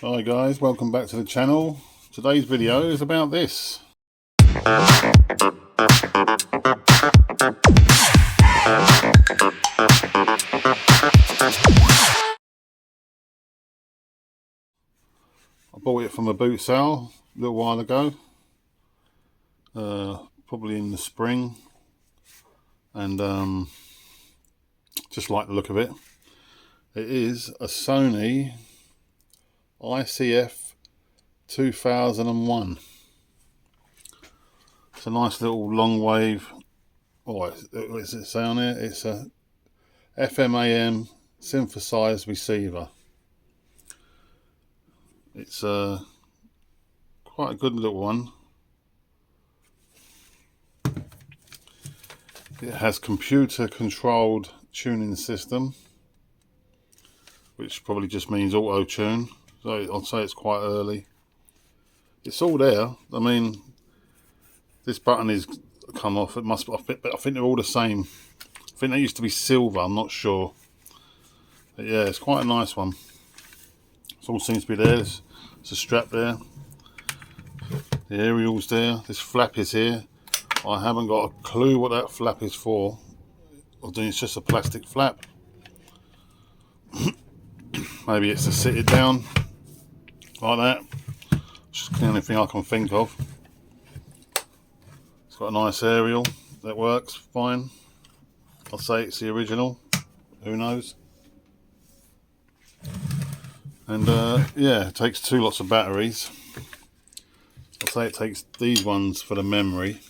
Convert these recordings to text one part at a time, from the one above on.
Hi guys, welcome back to the channel. Today's video is about this. I bought it from a boot sale a little while ago, probably in the spring, and just like the look of it. It is a Sony icf2001. It's a nice little long wave. Oh, what does it say on here? It's a FM/AM synthesized receiver. It's quite a good little one. It has computer controlled tuning system, which probably just means auto tune. So I'd say it's quite early. It's all there. I mean, this button is come off. It must. I think they're all the same. I think they used to be silver. I'm not sure. But yeah, it's quite a nice one. It all seems to be there. There's a strap there. The aerial's there. This flap is here. I haven't got a clue what that flap is for. I think it's just a plastic flap. Maybe it's to sit it down like that. It's just the only thing I can think of. It's got a nice aerial that works fine. I'll say it's the original. Who knows? And yeah, it takes two lots of batteries. I'll say it takes these ones for the memory,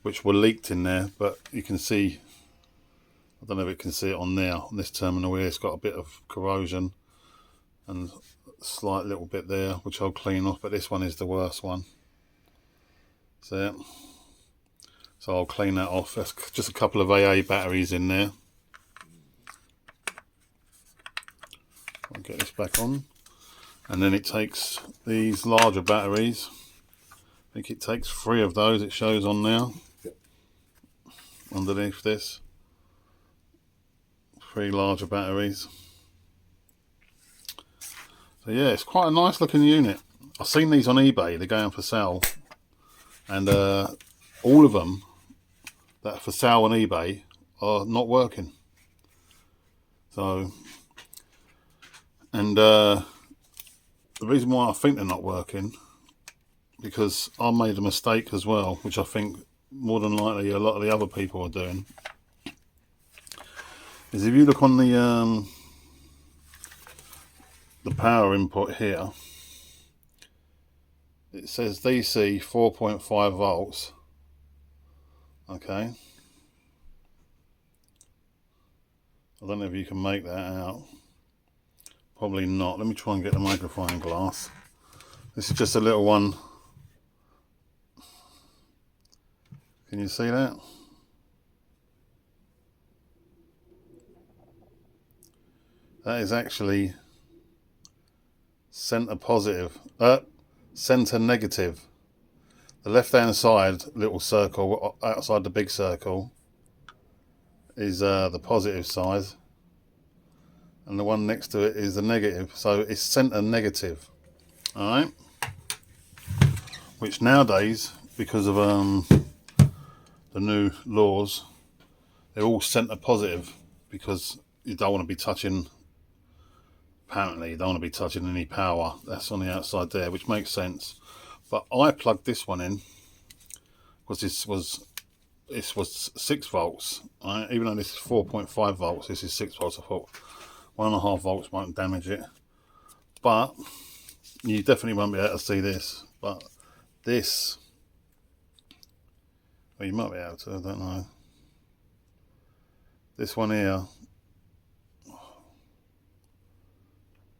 which were leaked in there, but you can see, I don't know if it can see it on there, on this terminal here, it's got a bit of corrosion and a slight little bit there, which I'll clean off, but this one is the worst one. So I'll clean that off. That's just a couple of AA batteries in there. I'll get this back on. And then it takes these larger batteries. I think it takes 3 of those, it shows on now. Underneath this. 3 larger batteries. So yeah, it's quite a nice looking unit. I've seen these on eBay, they're going for sale. And all of them that are for sale on eBay are not working. So, and the reason why I think they're not working, because I made a mistake as well, which I think more than likely a lot of the other people are doing, is if you look on the power input here, it says DC 4.5 volts. Okay, I don't know if you can make that out. Probably not. Let me try and get the magnifying glass. This is just a little one. Can you see that? That is actually center positive, center negative. The left hand side little circle outside the big circle is the positive side, and the one next to it is the negative, so it's center negative. Alright, which nowadays, because of the new laws, they're all center positive, because you don't want to be touching, apparently you don't want to be touching any power that's on the outside there, which makes sense. But I plugged this one in because this was 6 volts, right? Even though this is 4.5 volts, this is 6 volts. I thought 1.5 volts won't damage it, but you definitely won't be able to see this. But this, well, you might be able to, I don't know. This one here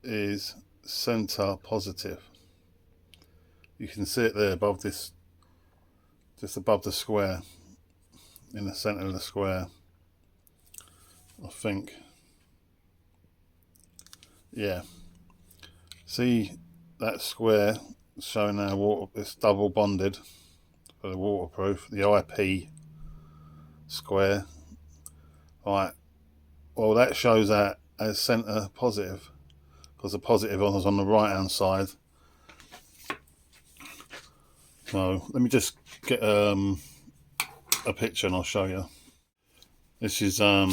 is center positive. You can see it there above this, just above the square, in the center of the square, I think. Yeah, see that square showing there, water, it's double bonded for the waterproof, the IP square. Right, well that shows that as center positive, because the positive was on the right hand side. So let me just get a picture and I'll show you. This is let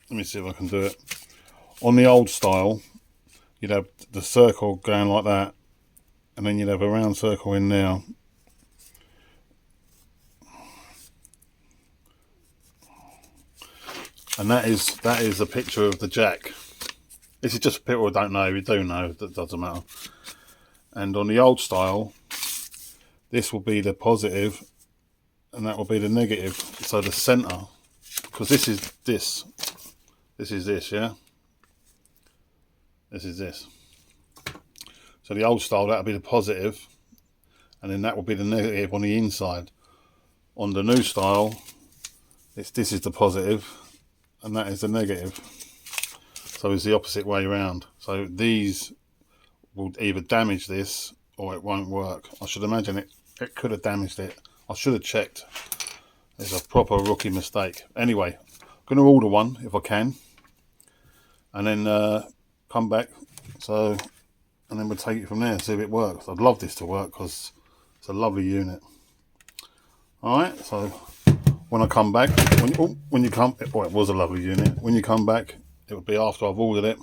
me see if I can do it. On the old style, you'd have the circle going like that, and then you'd have a round circle in there. And that is a picture of the jack. This is just people who don't know. You do know, that doesn't matter. And on the old style, this will be the positive, and that will be the negative. So the center, because this is this, yeah. This is this. So the old style, that will be the positive, and then that will be the negative on the inside. On the new style, this is the positive, and that is the negative. So it's the opposite way around. So these will either damage this or it won't work. I should imagine it could have damaged it. I should have checked. It's a proper rookie mistake. Anyway, I'm going to order one if I can, and then come back. So, and then we'll take it from there and see if it works. I'd love this to work because it's a lovely unit. Alright, so when I come back, when you come, well, it was a lovely unit. When you come back, it will be after I've ordered it,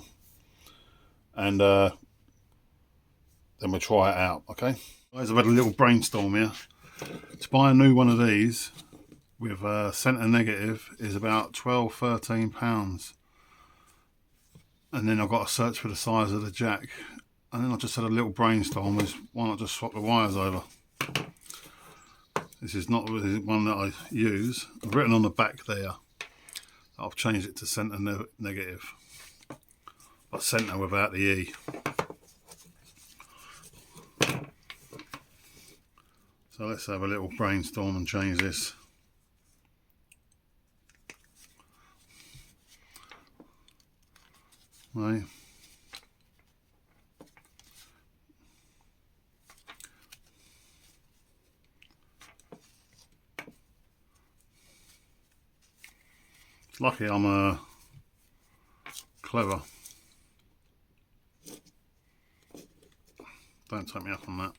and then we'll try it out. Okay, guys, I've had a little brainstorm here. To buy a new one of these with centre negative is about £12–13, and then I've got to search for the size of the jack, and then I just had a little brainstorm: was why not just swap the wires over? This is not really one that I use. I've written on the back there I've changed it to centre negative, but centre without the E. So let's have a little brainstorm and change this. Right. It's lucky I'm clever. Don't take me up on that.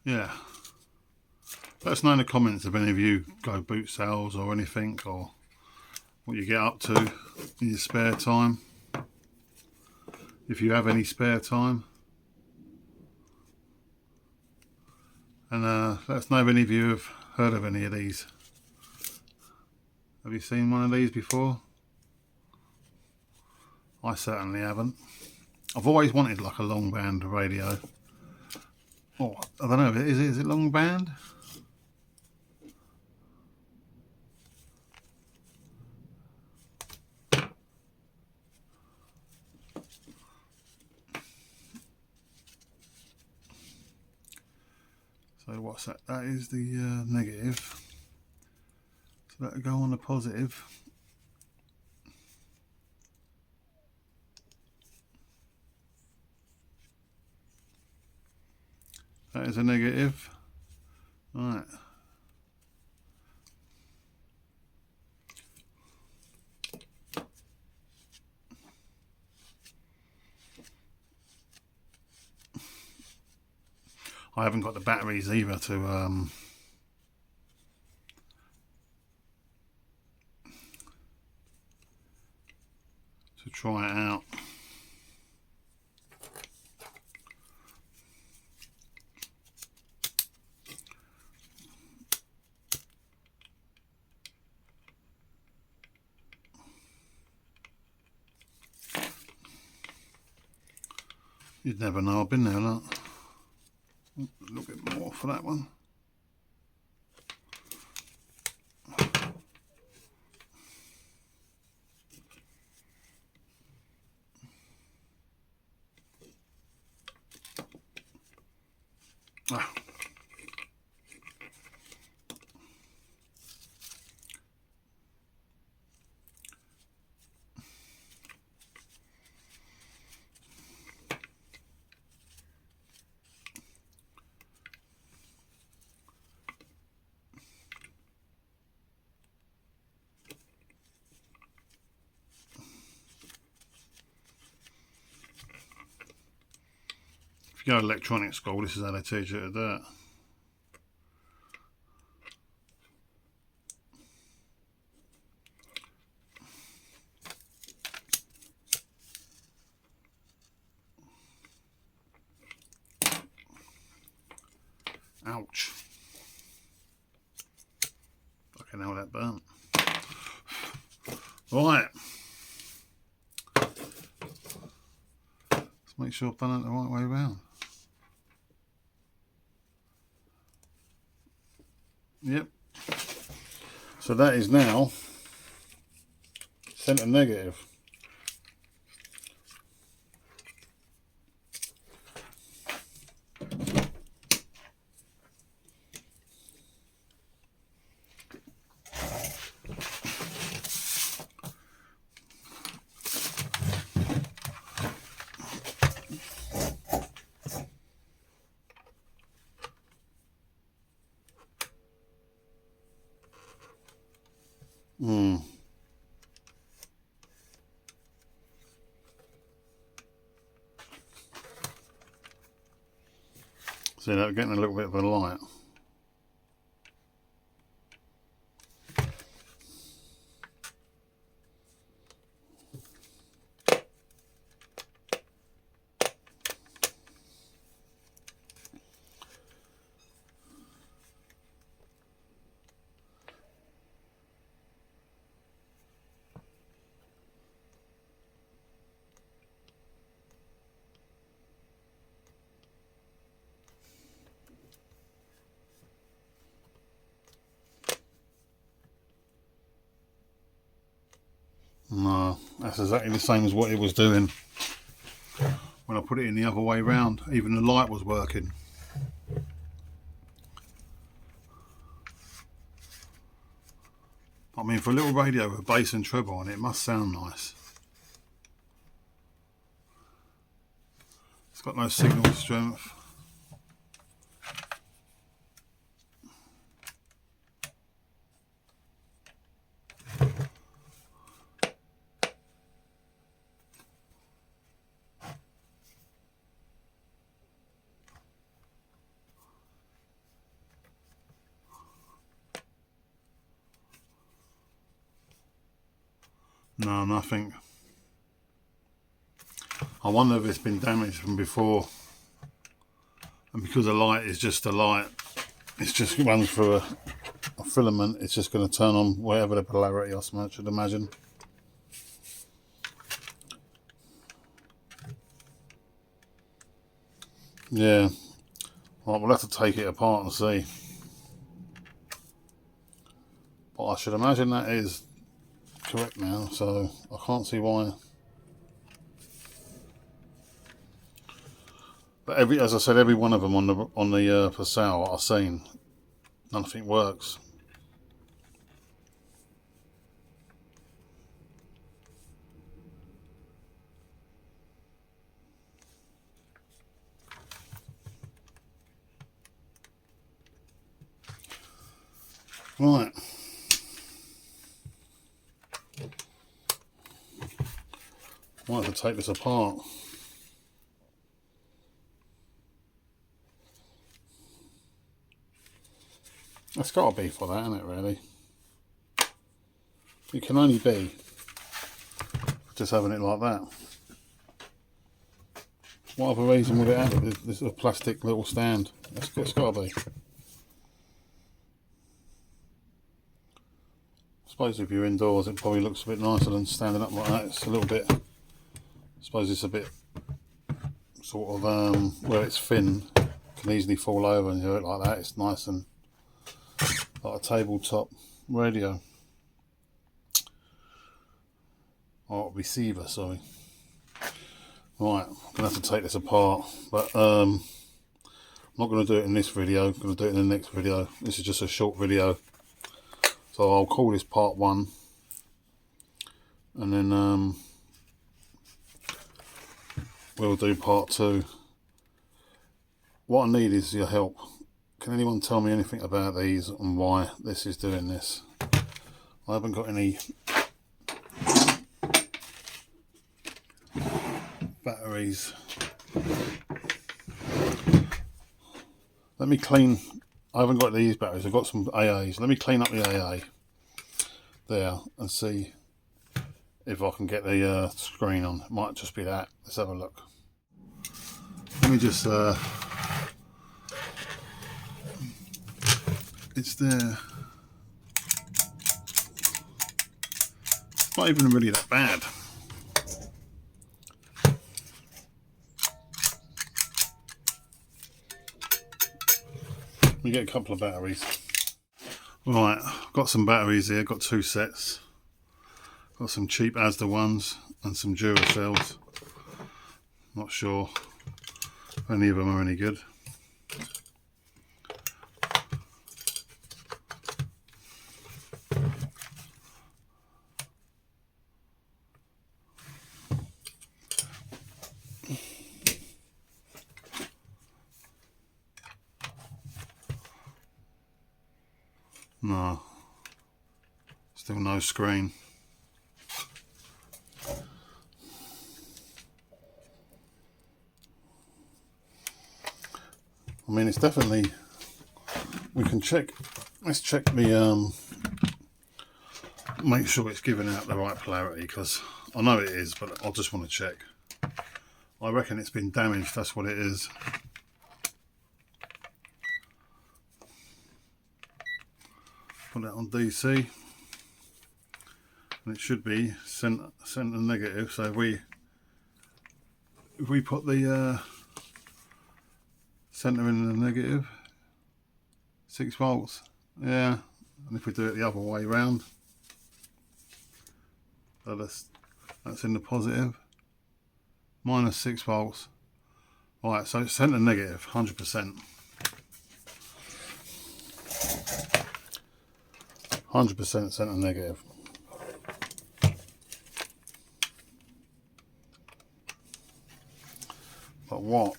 Yeah. Let us know in the comments if any of you go boot sales or anything, or what you get up to in your spare time, if you have any spare time. And let us know if any of you have heard of any of these. Have you seen one of these before? I certainly haven't. I've always wanted like a long band radio. Oh, I don't know, is it long band? So what's that? That is the negative. So that'll go on the positive. That is a negative. Right. I haven't got the batteries either to try it out. You'd never know. I've been there, look. A little bit more for that one. Ah. you go to electronic school, this is how they teach you to do it. Ouch. Fucking hell, that burnt. Right. Let's make sure I've done it the right way around. Yep. So that is now centre negative. See, that we're getting a little bit of a light. No, that's exactly the same as what it was doing when I put it in the other way round. Even the light was working. I mean, for a little radio with bass and treble on it, it must sound nice. It's got no signal strength. No, nothing. I wonder if it's been damaged from before. And because the light is just a light, it's just runs through a filament, it's just going to turn on whatever the polarity or something, I should imagine. Yeah. Right, we'll have to take it apart and see. But I should imagine that is correct now, so I can't see why. But as I said, every one of them on the for sale I've seen, nothing works. Right. Might have to take this apart. It's got to be for that, isn't it, really? It can only be just having it like that. What other reason would it have? This is a plastic little stand. It's got to be. I suppose if you're indoors, it probably looks a bit nicer than standing up like that. It's a little bit, I suppose it's a bit sort of, where it's thin, can easily fall over and do it like that. It's nice and like a tabletop radio. Or receiver, sorry. Right, I'm going to have to take this apart, but I'm not going to do it in this video, I'm going to do it in the next video. This is just a short video. So I'll call this part 1, and then we'll do part 2. What I need is your help. Can anyone tell me anything about these and why this is doing this? I haven't got any batteries. Let me clean. I haven't got these batteries. I've got some AAs. Let me clean up the AA there and see if I can get the screen on. It might just be that. Let's have a look. Let me just. It's there. It's not even really that bad. Let me get a couple of batteries. Right, I've got some batteries here. Got 2 sets. Got some cheap Asda ones and some Duracells. Not sure if any of them are any good. No, still no screen. I mean, it's definitely, we can check, let's check the, make sure it's giving out the right polarity, because I know it is, but I just want to check. I reckon it's been damaged, that's what it is. Put that on DC, and it should be sent a negative. So if we put the center in the negative, 6 volts, yeah, and if we do it the other way round, so that's in the positive, minus 6 volts. Right, so it's center negative, 100%. 100% center negative. But what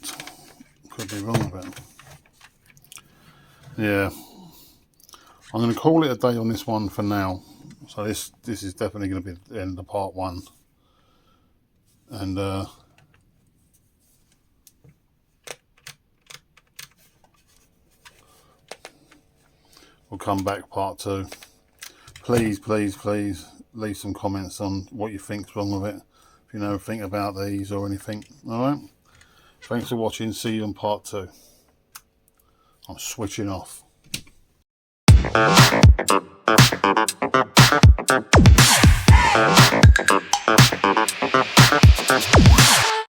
could be wrong with it? Yeah, I'm going to call it a day on this one for now. So this is definitely going to be the end of part 1, and we'll come back part 2. Please leave some comments on what you think's wrong with it. If you know anything about these or anything. Alright? Thanks for watching. See you in part 2. I'm switching off.